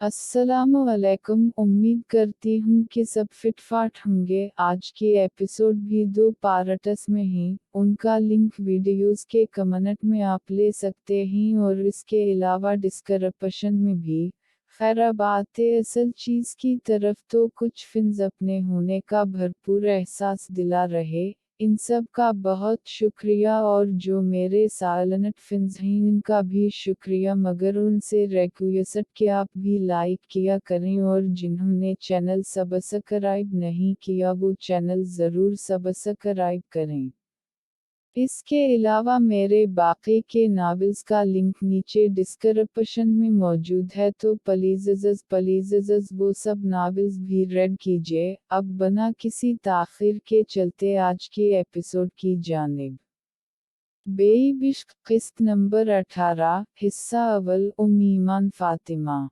अस्सलामु अलैकुम। उम्मीद करती हूँ कि सब फिट-फाट होंगे। आज की एपिसोड भी दो पार्ट्स में है। उनका लिंक वीडियोस के कमेंट में आप ले सकते हैं और इसके अलावा डिस्क्रिप्शन में भी। खैर अब आते असल चीज़ की तरफ, तो कुछ फिल्म्स अपने होने का भरपूर एहसास दिला रहे। इन सब का बहुत शुक्रिया, और जो मेरे साइलेंट फैंस हैं उनका भी शुक्रिया, मगर उनसे रिक्वेस्ट कि आप भी लाइक किया करें, और जिन्होंने चैनल सब्सक्राइब नहीं किया वो चैनल ज़रूर सब्सक्राइब करें। इसके अलावा मेरे बाकी के नावल्स का लिंक नीचे डिस्क्रिप्शन में मौजूद है, तो प्लीज़ वो सब नावल्स भी रेड कीजिए। अब बिना किसी ताख़ीर के चलते आज की एपिसोड की जानिब। बेइश्क किस्त नंबर 18, हिस्सा अव्वल। ईमान फातिमा।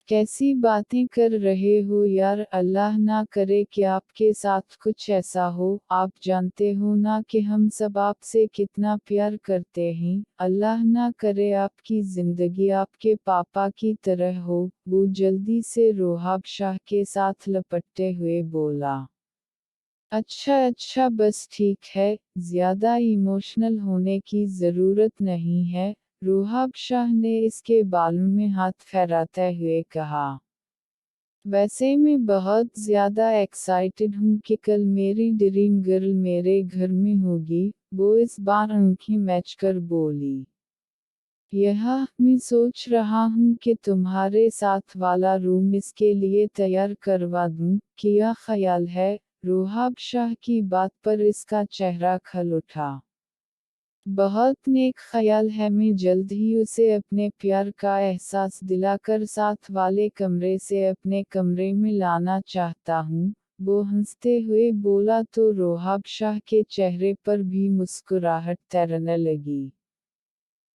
कैसी बातें कर रहे हो यार, अल्लाह ना करे कि आपके साथ कुछ ऐसा हो। आप जानते हो ना कि हम सब आपसे कितना प्यार करते हैं। अल्लाह ना करे आपकी ज़िंदगी आपके पापा की तरह हो। वो जल्दी से रोहाब शाह के साथ लपटते हुए बोला। अच्छा बस ठीक है, ज़्यादा इमोशनल होने की ज़रूरत नहीं है। रोहाब शाह ने इसके बालों में हाथ फेराते हुए कहा। वैसे मैं बहुत ज़्यादा एक्साइटेड हूँ कि कल मेरी ड्रीम गर्ल मेरे घर में होगी, वो इस बार आंखें मैच कर बोली। यह मैं सोच रहा हूँ कि तुम्हारे साथ वाला रूम इसके लिए तैयार करवा दूँ, क्या ख्याल है? रोहाब शाह की बात पर इसका चेहरा खल उठा। बहुत नेक ख्याल है, मैं जल्द ही उसे अपने प्यार का एहसास दिलाकर साथ वाले कमरे से अपने कमरे में लाना चाहता हूँ। वो हंसते हुए बोला तो रोहाब शाह के चेहरे पर भी मुस्कुराहट तैरने लगी।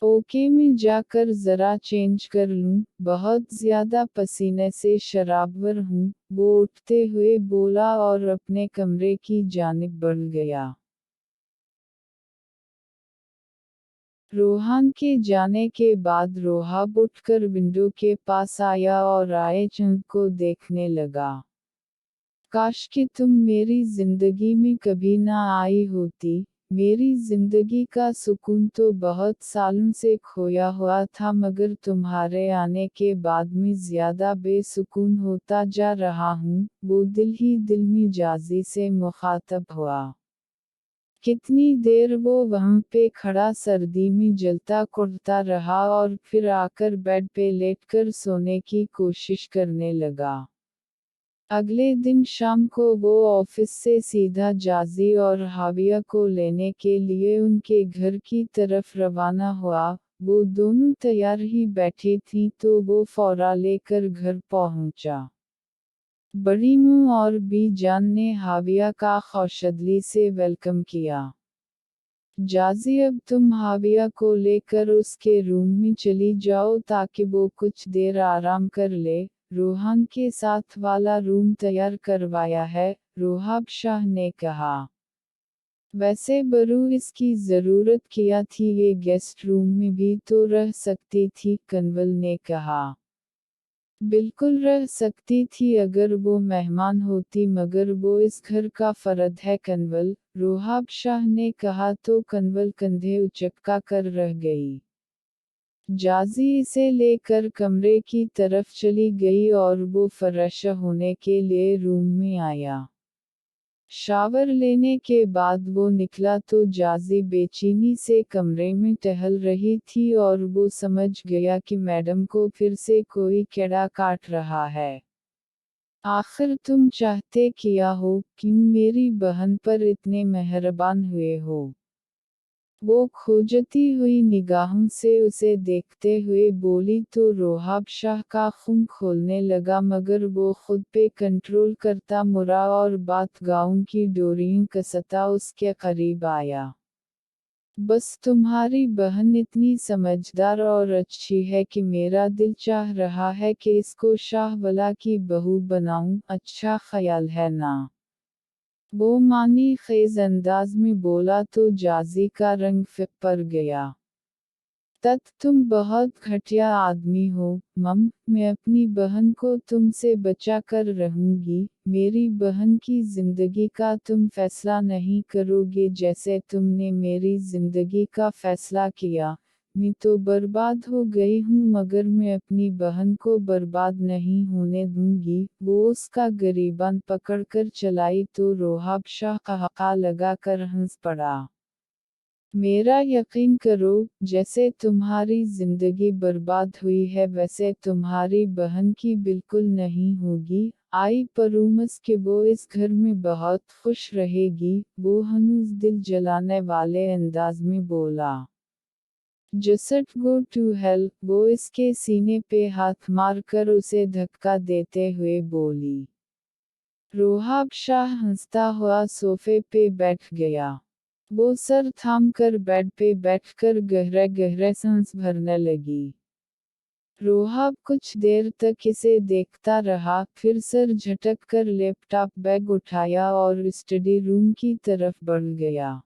ओके मैं जाकर ज़रा चेंज कर लूँ, बहुत ज़्यादा पसीने से शराबवर हूँ, वो उठते हुए बोला और अपने कमरे की जानिब बढ़ गया। रोहान के जाने के बाद रोहाब उठकर विंडो के पास आया और आए चंद को देखने लगा। काश कि तुम मेरी जिंदगी में कभी ना आई होती। मेरी जिंदगी का सुकून तो बहुत सालों से खोया हुआ था, मगर तुम्हारे आने के बाद मैं ज्यादा बेसुकून होता जा रहा हूँ। वो दिल ही दिल में जाजी से मुखातब हुआ। कितनी देर वो वहाँ पे खड़ा सर्दी में जलता कुड़ता रहा और फिर आकर बेड पे लेटकर सोने की कोशिश करने लगा। अगले दिन शाम को वो ऑफिस से सीधा जाजी और हाविया को लेने के लिए उनके घर की तरफ रवाना हुआ। वो दोनों तैयार ही बैठी थीं तो वो फौरा लेकर घर पहुंचा। बड़ी मुँह और बी जान ने हाविया का खुशदिली से वेलकम किया। जाजी अब तुम हाविया को लेकर उसके रूम में चली जाओ ताकि वो कुछ देर आराम कर ले। रोहान के साथ वाला रूम तैयार करवाया है, रोहाब शाह ने कहा। वैसे बरू इसकी ज़रूरत क्या थी, ये गेस्ट रूम में भी तो रह सकती थी, कन्वल ने कहा। बिल्कुल रह सकती थी अगर वो मेहमान होती, मगर वो इस घर का फर्द है कन्वल, रोहाब शाह ने कहा तो कन्वल कंधे उचका कर रह गई। जाजी इसे लेकर कमरे की तरफ चली गई और वो फ्रेश होने के लिए रूम में आया। शावर लेने के बाद वो निकला तो जाजी बेचैनी से कमरे में टहल रही थी और वो समझ गया कि मैडम को फिर से कोई कीड़ा काट रहा है। आखिर तुम चाहते क्या हो, क्यों मेरी बहन पर इतने मेहरबान हुए हो? वो खोजती हुई निगाहों से उसे देखते हुए बोली तो रोहाब शाह का खून खोलने लगा, मगर वो खुद पे कंट्रोल करता मुड़ा और बात गाउन की डोरियों कसता उसके करीब आया। बस तुम्हारी बहन इतनी समझदार और अच्छी है कि मेरा दिल चाह रहा है कि इसको शाहवला की बहू बनाऊं, अच्छा ख्याल है ना? वो मानी खेज अंदाज में बोला तो जाजी का रंग फिक पर गया। तत तुम बहुत घटिया आदमी हो, मम, मैं अपनी बहन को तुमसे बचा कर रहूंगी, मेरी बहन की जिंदगी का तुम फैसला नहीं करोगे जैसे तुमने मेरी जिंदगी का फैसला किया, मैं तो बर्बाद हो गई हूँ मगर मैं अपनी बहन को बर्बाद नहीं होने दूंगी। वो उसका गिरीबान पकड़कर चलाई तो रोहाब शाह कहका लगा कर हंस पड़ा। मेरा यकीन करो, जैसे तुम्हारी जिंदगी बर्बाद हुई है वैसे तुम्हारी बहन की बिल्कुल नहीं होगी। आई परूमस कि वो इस घर में बहुत खुश रहेगी, वो हनूज दिल जलाने वाले अंदाज में बोला। जस्ट गो टू हेल, वो इसके सीने पे हाथ मार कर उसे धक्का देते हुए बोली। रोहाब शाह हंसता हुआ सोफे पे बैठ गया। वो सर थाम कर बेड पे बैठकर गहरे गहरे सांस भरने लगी। रोहाब कुछ देर तक इसे देखता रहा, फिर सर झटक कर लैपटॉप बैग उठाया और स्टडी रूम की तरफ बढ़ गया।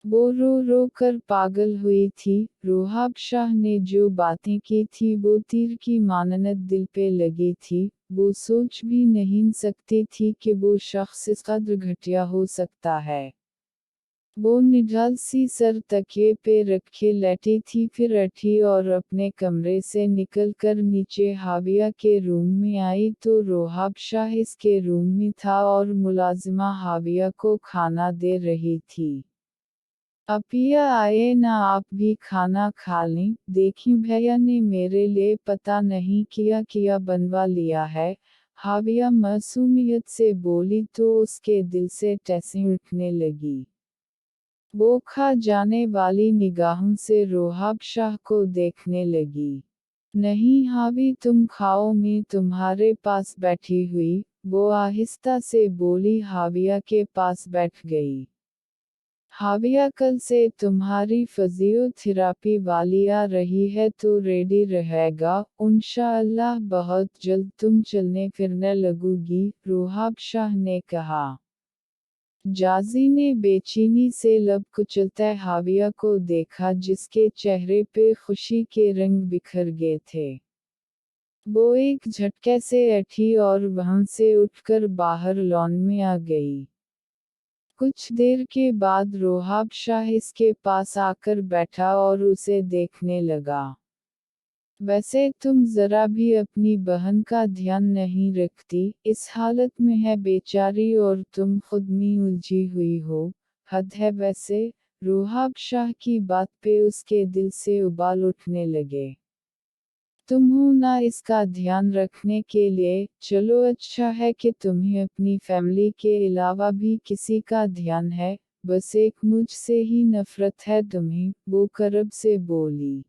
वो रो रो कर पागल हुई थी। रोहाब शाह ने जो बातें की थी वो तीर की माननत दिल पे लगी थी। वो सोच भी नहीं सकती थी कि वो शख्स इस कद्र घटिया हो सकता है। वो निढाल सी सर तकिए पे रखे लेटी थी, फिर उठी और अपने कमरे से निकलकर नीचे हाविया के रूम में आई तो रोहाब शाह इसके रूम में था और मुलाजिमा हाविया को खाना दे रही थी। अपिया आए ना, आप भी खाना खा लें, देखी भैया ने मेरे लिए पता नहीं किया किया बनवा लिया है। हाविया मासूमियत से बोली तो उसके दिल से टैसें उठने लगी। वो खा जाने वाली निगाहों से रोहाब शाह को देखने लगी। नहीं हावी तुम खाओ, मैं तुम्हारे पास बैठी हुई, वो आहिस्ता से बोली। हाविया के पास बैठ गई। हाविया कल से तुम्हारी फिजियोथेरापी वाली आ रही है तो रेडी रहेगा, इंशाअल्लाह बहुत जल्द तुम चलने फिरने लगोगी, रोहाब शाह ने कहा। जाजी ने बेचैनी से लब कुचलते हाविया को देखा जिसके चेहरे पे खुशी के रंग बिखर गए थे। वो एक झटके से उठी और वहां से उठकर बाहर लॉन में आ गई। कुछ देर के बाद रोहाब शाह इसके पास आकर बैठा और उसे देखने लगा। वैसे तुम जरा भी अपनी बहन का ध्यान नहीं रखती, इस हालत में है बेचारी और तुम खुद में उलझी हुई हो, हद है वैसे। रोहाब शाह की बात पे उसके दिल से उबाल उठने लगे। तुम हो ना इसका ध्यान रखने के लिए, चलो अच्छा है कि तुम्हें अपनी फैमिली के अलावा भी किसी का ध्यान है, बस एक मुझसे ही नफरत है तुम्हें, वो करब से बोली।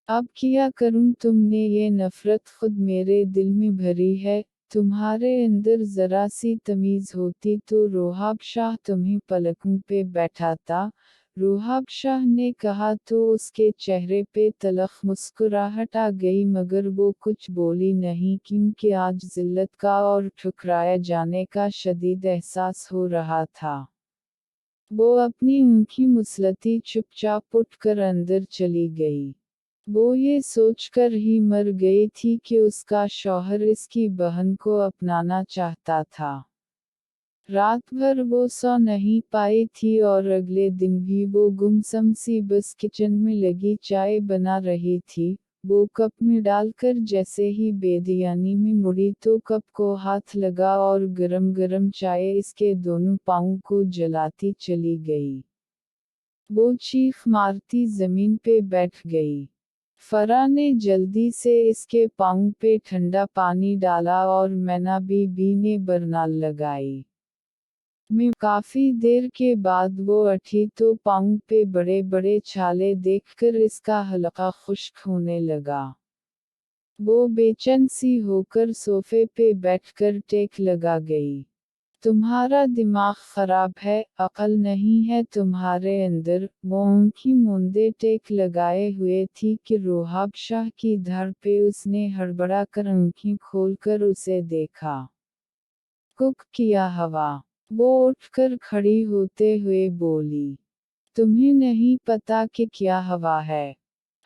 अब क्या करूं, तुमने ये नफरत खुद मेरे दिल में भरी है, तुम्हारे अंदर जरा सी तमीज होती तो रोहाब शाह तुम्हें पलकों पे बैठाता। रोहाब शाह ने कहा तो उसके चेहरे पे तलख मुस्कुराहट आ गई मगर वो कुछ बोली नहीं क्योंकि आज जिल्लत का और ठुकराए जाने का शदीद एहसास हो रहा था। वो अपनी ऊँखी मुसलती चुपचाप उठकर अंदर चली गई। वो ये सोचकर ही मर गई थी कि उसका शौहर इसकी बहन को अपनाना चाहता था। रात भर वो सो नहीं पाई थी और अगले दिन भी वो गुमसम सी बस किचन में लगी चाय बना रही थी। वो कप में डालकर जैसे ही बेदियानी में मुड़ी तो कप को हाथ लगा और गरम गरम चाय इसके दोनों पाँव को जलाती चली गई। वो चीख मारती जमीन पे बैठ गई। फरा ने जल्दी से इसके पाँव पे ठंडा पानी डाला और मैना बीबी ने बरनाल लगाई। में काफी देर के बाद वो उठी तो पाँव पे बड़े बड़े छाले देखकर इसका हलका खुश्क होने लगा। वो बेचैन सी होकर सोफे पे बैठकर टेक लगा गई। तुम्हारा दिमाग खराब है, अकल नहीं है तुम्हारे अंदर, वो ऊँखी मूंदे टेक लगाए हुए थी कि रोहाब शाह की धड़ पे उसने हड़बड़ा कर आँखें खोलकर उसे देखा। कुक किया हवा वो उठकर खड़ी होते हुए बोली, तुम्हें नहीं पता कि क्या हवा है।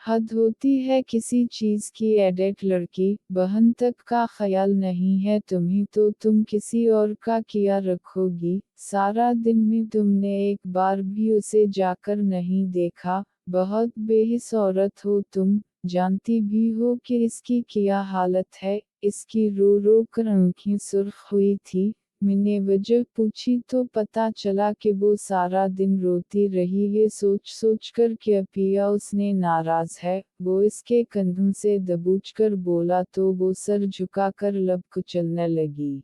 हद होती है किसी चीज की। एडेट लड़की, बहन तक का ख्याल नहीं है तुम्हें तो तुम किसी और का किया रखोगी। सारा दिन में तुमने एक बार भी उसे जाकर नहीं देखा। बहुत बेहिस औरत हो तुम। जानती भी हो कि इसकी क्या हालत है। इसकी रो रो कर आंखें सुर्ख हुई थी। मैंने वजह पूछी तो पता चला कि वो सारा दिन रोती रही। ये सोच सोच कर कि अपिया उसने नाराज है। वो इसके कंधों से दबोच कर बोला तो वो सर झुकाकर लब कुचलने लगी।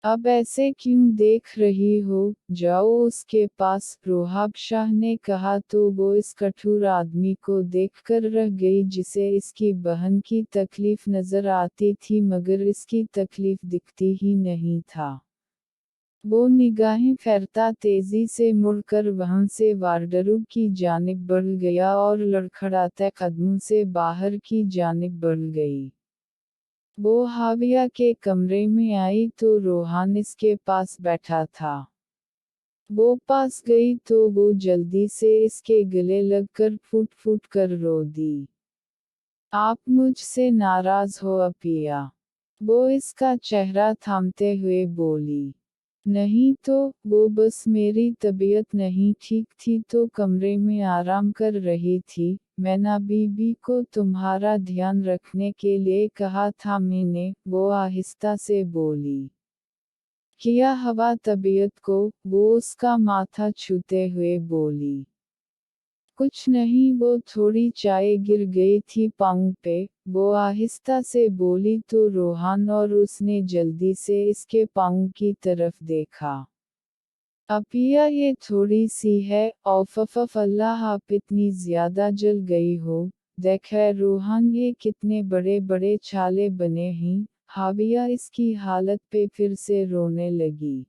अब ऐसे क्यों देख रही हो, जाओ उसके पास, रोहाब शाह ने कहा तो वो इस कठोर आदमी को देखकर रह गई जिसे इसकी बहन की तकलीफ नजर आती थी मगर इसकी तकलीफ दिखती ही नहीं था। वो निगाहें फेरता तेजी से मुड़कर वहां से वार्डरोब की जानिब बढ़ गया और लड़खड़ाते कदमों से बाहर की जानिब बढ़ गई। वो हाविया के कमरे में आई तो रोहान इसके पास बैठा था। वो पास गई तो वो जल्दी से इसके गले लगकर फूट फूट कर रो दी। आप मुझसे नाराज हो अपिया? वो इसका चेहरा थामते हुए बोली। नहीं तो, वो बस मेरी तबीयत नहीं ठीक थी तो कमरे में आराम कर रही थी। मैना बीबी को तुम्हारा ध्यान रखने के लिए कहा था मैंने, वो आहिस्ता से बोली। किया हवा तबीयत को, वो उसका माथा छूते हुए बोली। कुछ नहीं, वो थोड़ी चाय गिर गई थी पाँव पे। वो आहिस्ता से बोली तो रोहान और उसने जल्दी से इसके पाँव की तरफ देखा। अपिया ये थोड़ी सी है, औफफ अल्लाह आप इतनी ज्यादा जल गई हो। देख रोहान ये कितने बड़े बड़े छाले बने हैं। हाविया इसकी हालत पे फिर से रोने लगी।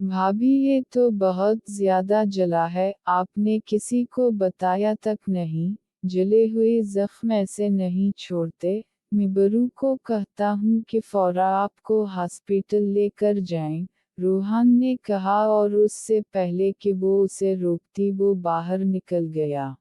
भाभी ये तो बहुत ज्यादा जला है, आपने किसी को बताया तक नहीं। जले हुए जख्म ऐसे नहीं छोड़ते। मिबरू को कहता हूँ कि फौरा आपको हॉस्पिटल लेकर जाएं, रोहान ने कहा और उससे पहले कि वो उसे रोकती वो बाहर निकल गया।